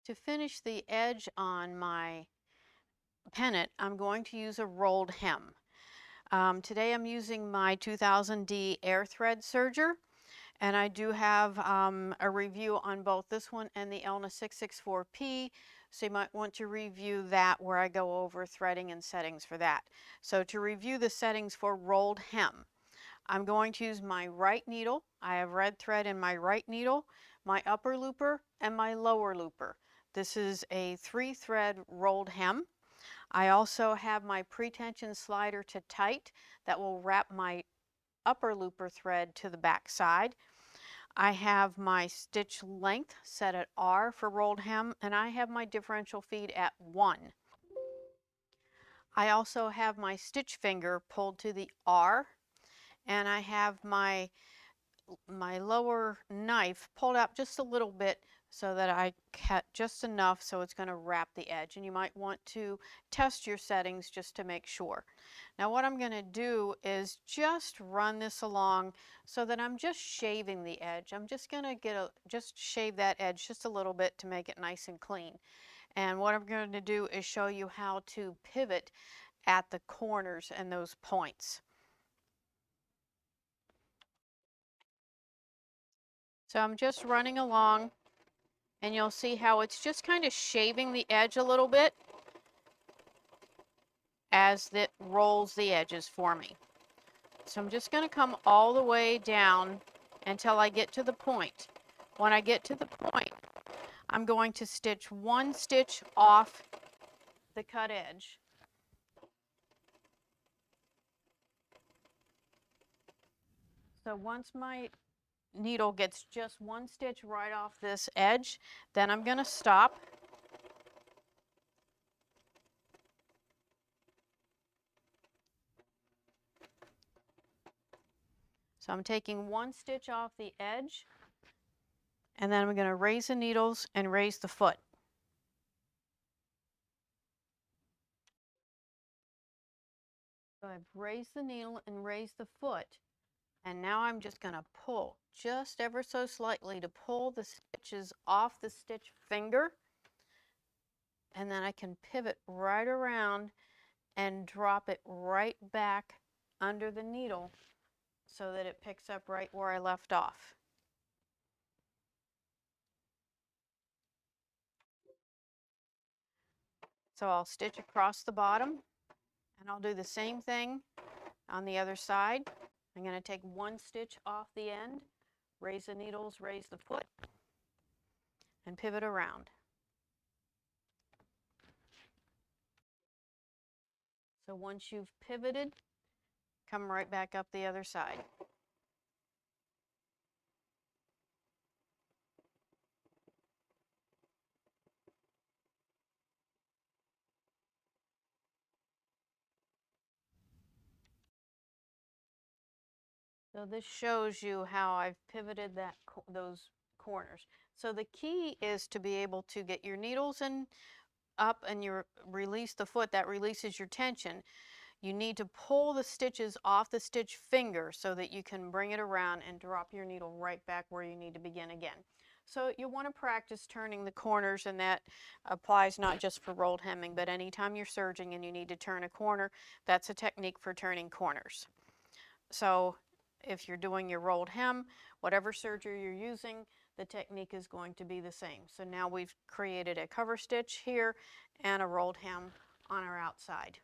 To finish the edge on my pennant, I'm going to use a rolled hem. Today I'm using my 2000D air thread serger, and I do have a review on both this one and the Elna 664P, so you might want to review that where I go over threading and settings for that. So to review the settings for rolled hem, I'm going to use my right needle. I have red thread in my right needle, my upper looper, and my lower looper. This is a 3-thread rolled hem. I also have my pretension slider to tight that will wrap my upper looper thread to the back side. I have my stitch length set at R for rolled hem, and I have my differential feed at 1. I also have my stitch finger pulled to the R, and I have my lower knife pulled out just a little bit so that I cut just enough so it's going to wrap the edge, and you might want to test your settings just to make sure. Now what I'm going to do is just run this along so that I'm just shaving the edge. I'm just going to just shave that edge just a little bit to make it nice and clean. And what I'm going to do is show you how to pivot at the corners and those points. So I'm just running along, and you'll see how it's just kind of shaving the edge a little bit as it rolls the edges for me. So I'm just going to come all the way down until I get to the point. When I get to the point, I'm going to stitch 1 stitch off the cut edge. So once my needle gets just 1 stitch right off this edge, then I'm going to stop. So I'm taking 1 stitch off the edge, and then I'm going to raise the needles and raise the foot. So I've raised the needle and raised the foot, and now I'm just going to pull just ever so slightly to pull the stitches off the stitch finger, and then I can pivot right around and drop it right back under the needle so that it picks up right where I left off. So I'll stitch across the bottom, and I'll do the same thing on the other side. I'm going to take 1 stitch off the end, raise the needles, raise the foot, and pivot around. So once you've pivoted, come right back up the other side. So this shows you how I've pivoted those corners. So the key is to be able to get your needles up and you release the foot. That releases your tension. You need to pull the stitches off the stitch finger so that you can bring it around and drop your needle right back where you need to begin again. So you want to practice turning the corners, and that applies not just for rolled hemming, but anytime you're serging and you need to turn a corner, that's a technique for turning corners. So if you're doing your rolled hem, whatever serger you're using, the technique is going to be the same. So now we've created a cover stitch here and a rolled hem on our outside.